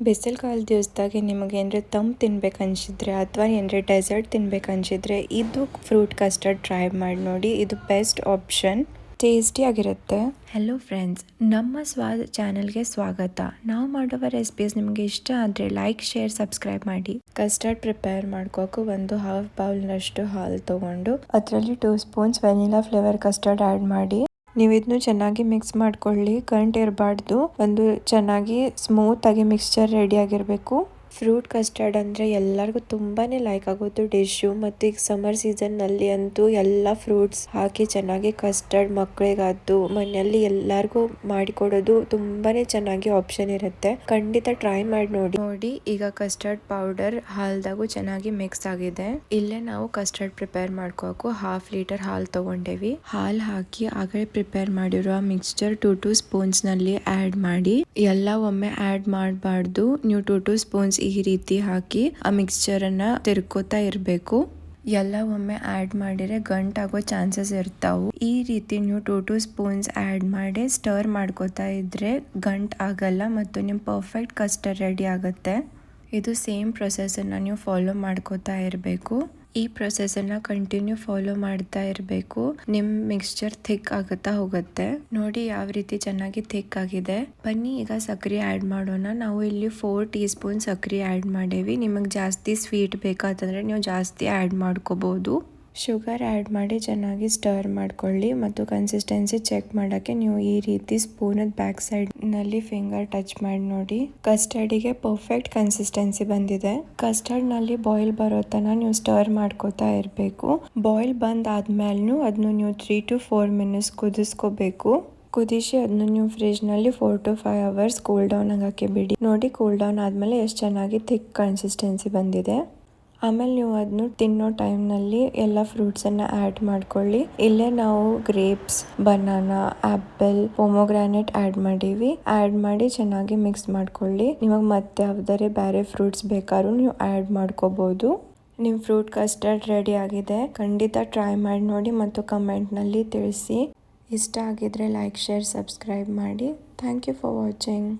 ಬಿಸಿಲು ಕಾಲ ದಿವಸದಾಗೆ ನಿಮಗೆ ಏನಾರ ತಂಪು ತಿನ್ಬೇಕು ಅನ್ಸಿದ್ರೆ ಅಥವಾ ಏನಾರ ಡೆಸರ್ಟ್ ತಿನ್ಬೇಕು ಅನ್ಸಿದ್ರೆ ಇದು ಫ್ರೂಟ್ ಕಸ್ಟರ್ಡ್ ಟ್ರೈ ಮಾಡಿ ನೋಡಿ. ಇದು ಬೆಸ್ಟ್ ಆಪ್ಷನ್, ಟೇಸ್ಟಿ ಆಗಿರುತ್ತೆ. ಹೆಲೋ ಫ್ರೆಂಡ್ಸ್, ನಮ್ಮ ಸ್ವಾದ ಚಾನಲ್ಗೆ ಸ್ವಾಗತ. ನಾವು ಮಾಡುವ ರೆಸಿಪೀಸ್ ನಿಮಗೆ ಇಷ್ಟ ಆದರೆ ಲೈಕ್, ಶೇರ್, ಸಬ್ಸ್ಕ್ರೈಬ್ ಮಾಡಿ. ಕಸ್ಟರ್ಡ್ ಪ್ರಿಪೇರ್ ಮಾಡ್ಕೋಕೆ ಒಂದು ಹಾಫ್ ಬೌಲ್ನಷ್ಟು ಹಾಲು ತಗೊಂಡು ಅದರಲ್ಲಿ 2 spoons vanilla flavour custard add ಮಾಡಿ. ನೀವು ಇದನ್ನು ಚೆನ್ನಾಗಿ ಮಿಕ್ಸ್ ಮಾಡ್ಕೊಳ್ಳಿ, ಗಂಟು ಇರಬಾರ್ದು. ಒಂದು ಚೆನ್ನಾಗಿ ಸ್ಮೂತ್ ಆಗಿ ಮಿಕ್ಸ್ಚರ್ ರೆಡಿ ಆಗಿರಬೇಕು. ಫ್ರೂಟ್ ಕಸ್ಟರ್ಡ್ ಅಂದರೆ ಎಲ್ಲರಿಗೂ ತುಂಬಾನೇ ಲೈಕ್ ಆಗೋದು ಡಿಶ್ಶು. ಮತ್ತು ಈಗ ಸಮ್ಮರ್ ಸೀಸನ್ನಲ್ಲಿ ಅಂತೂ ಎಲ್ಲ ಫ್ರೂಟ್ಸ್ ಹಾಕಿ ಚೆನ್ನಾಗಿ ಕಸ್ಟರ್ಡ್ ಮಕ್ಕಳಿಗಾದ್ದು ಮನೆಯಲ್ಲಿ ಎಲ್ಲರಿಗೂ ಮಾಡಿಕೊಡೋದು ತುಂಬಾನೇ ಚೆನ್ನಾಗಿ ಆಪ್ಷನ್ ಇರುತ್ತೆ. ಖಂಡಿತ ಟ್ರೈ ಮಾಡಿ ನೋಡಿ. ಈಗ ಕಸ್ಟರ್ಡ್ ಪೌಡರ್ ಹಾಲ್ದಾಗೂ ಚೆನ್ನಾಗಿ ಮಿಕ್ಸ್ ಆಗಿದೆ. ಇಲ್ಲೇ ನಾವು ಕಸ್ಟರ್ಡ್ ಪ್ರಿಪೇರ್ ಮಾಡ್ಕೋಕು 1/2 ಲೀಟರ್ ಹಾಲು ತಗೊಂಡೇವಿ. ಹಾಲು ಹಾಕಿ ಆಗಲೇ ಪ್ರಿಪೇರ್ ಮಾಡಿರೋ ಮಿಕ್ಸ್ಚರ್ 2 ಸ್ಪೂನ್ಸ್ ನಲ್ಲಿ ಆಡ್ ಮಾಡಿ. ಎಲ್ಲ ಒಮ್ಮೆ ಆಡ್ ಮಾಡಬಾರ್ದು. ನೀವು 2 ಸ್ಪೂನ್ಸ್ ಈ ರೀತಿ ಹಾಕಿ ಆ ಮಿಕ್ಸ್ಚರ್ ಅನ್ನ ತಿರ್ಕೋತಾ ಇರಬೇಕು. ಎಲ್ಲ ಒಮ್ಮೆ ಆಡ್ ಮಾಡಿದ್ರೆ ಗಂಟಾಗೋ ಚಾನ್ಸಸ್ ಇರ್ತಾವು. ಈ ರೀತಿ ನೀವು 2 ಸ್ಪೂನ್ಸ್ ಆಡ್ ಮಾಡಿ ಸ್ಟರ್ ಮಾಡ್ಕೋತಾ ಇದ್ರೆ ಗಂಟ್ ಆಗಲ್ಲ ಮತ್ತು ನಿಮ್ ಪರ್ಫೆಕ್ಟ್ ಕಸ್ಟರ್ಡ್ ರೆಡಿ ಆಗುತ್ತೆ. ಇದು ಸೇಮ್ ಪ್ರೊಸೆಸ್ ಅನ್ನ ನೀವು ಫಾಲೋ ಮಾಡ್ಕೋತಾ ಇರಬೇಕು. ಈ ಪ್ರೊಸೆಸ್ ಅನ್ನ ಕಂಟಿನ್ಯೂ ಫಾಲೋ ಮಾಡ್ತಾ ಇರಬೇಕು. ನಿಮ್ ಮಿಕ್ಸ್ಚರ್ ಥಿಕ್ ಆಗುತ್ತಾ ಹೋಗುತ್ತೆ. ನೋಡಿ ಯಾವ ರೀತಿ ಚೆನ್ನಾಗಿ ಥಿಕ್ ಆಗಿದೆ. ಬನ್ನಿ ಈಗ ಸಕ್ಕರೆ ಆಡ್ ಮಾಡೋಣ. ನಾವು ಇಲ್ಲಿ 4 ಟೀ ಸ್ಪೂನ್ ಸಕ್ಕರೆ ಆಡ್ ಮಾಡೇವಿ. ನಿಮಗೆ ಜಾಸ್ತಿ ಸ್ವೀಟ್ ಬೇಕಾತಂದ್ರೆ ನೀವು ಜಾಸ್ತಿ ಆಡ್ ಮಾಡ್ಕೋಬಹುದು. ಶುಗರ್ ಆಡ್ ಮಾಡಿ ಚೆನ್ನಾಗಿ ಸ್ಟರ್ ಮಾಡ್ಕೊಳ್ಳಿ ಮತ್ತು ಕನ್ಸಿಸ್ಟೆನ್ಸಿ ಚೆಕ್ ಮಾಡಕ್ಕೆ ನೀವು ಈ ರೀತಿ ಸ್ಪೂನ್ ಬ್ಯಾಕ್ ಸೈಡ್ ನಲ್ಲಿ ಫಿಂಗರ್ ಟಚ್ ಮಾಡಿ ನೋಡಿ. ಕಸ್ಟರ್ಡಿಗೆ ಪರ್ಫೆಕ್ಟ್ ಕನ್ಸಿಸ್ಟೆನ್ಸಿ ಬಂದಿದೆ. ಕಸ್ಟರ್ಡ್ ನಲ್ಲಿ ಬಾಯ್ಲ್ ಬರೋ ತನಕ ನೀವು ಸ್ಟರ್ ಮಾಡ್ಕೋತಾ ಇರಬೇಕು. ಬಾಯ್ಲ್ ಬಂದ್ ಆದ್ಮೇಲೆ ಅದನ್ನು ನೀವು 3 to 4 ಮಿನಿಟ್ಸ್ ಕುದಿಸ್ಕೋಬೇಕು. ಕುದಿಸಿ ಅದನ್ನು ನೀವು ಫ್ರಿಜ್ ನಲ್ಲಿ 4 to 5 ಅವರ್ಸ್ ಕೂಲ್ ಡೌನ್ ಆಗಕ್ಕೆ ಬಿಡಿ. ನೋಡಿ ಕೂಲ್ ಡೌನ್ ಆದ್ಮೇಲೆ ಎಷ್ಟು ಚೆನ್ನಾಗಿ ಥಿಕ್ ಕನ್ಸಿಸ್ಟೆನ್ಸಿ ಬಂದಿದೆ. ಆಮೇಲೆ ನೀವು ಅದನ್ನು ತಿನ್ನೋ ಟೈಮ್ನಲ್ಲಿ ಎಲ್ಲ ಫ್ರೂಟ್ಸನ್ನು ಆ್ಯಡ್ ಮಾಡ್ಕೊಳ್ಳಿ. ಇಲ್ಲೇ ನಾವು ಗ್ರೇಪ್ಸ್, ಬನಾನಾ, ಆ್ಯಪಲ್, ಪೊಮೊಗ್ರಾನೇಟ್ ಆ್ಯಡ್ ಮಾಡೀವಿ. ಆ್ಯಡ್ ಮಾಡಿ ಚೆನ್ನಾಗಿ ಮಿಕ್ಸ್ ಮಾಡ್ಕೊಳ್ಳಿ. ನಿಮಗೆ ಮತ್ತೆ ಯಾವ್ದಾರೆ ಬೇರೆ ಫ್ರೂಟ್ಸ್ ಬೇಕಾದ್ರೂ ನೀವು ಆ್ಯಡ್ ಮಾಡ್ಕೋಬಹುದು. ನಿಮ್ಮ ಫ್ರೂಟ್ ಕಸ್ಟರ್ಡ್ ರೆಡಿ ಆಗಿದೆ. ಖಂಡಿತ ಟ್ರೈ ಮಾಡಿ ನೋಡಿ ಮತ್ತು ಕಮೆಂಟ್ನಲ್ಲಿ ತಿಳಿಸಿ. ಇಷ್ಟ ಆಗಿದ್ರೆ ಲೈಕ್, ಶೇರ್, ಸಬ್ಸ್ಕ್ರೈಬ್ ಮಾಡಿ. Thank you for watching.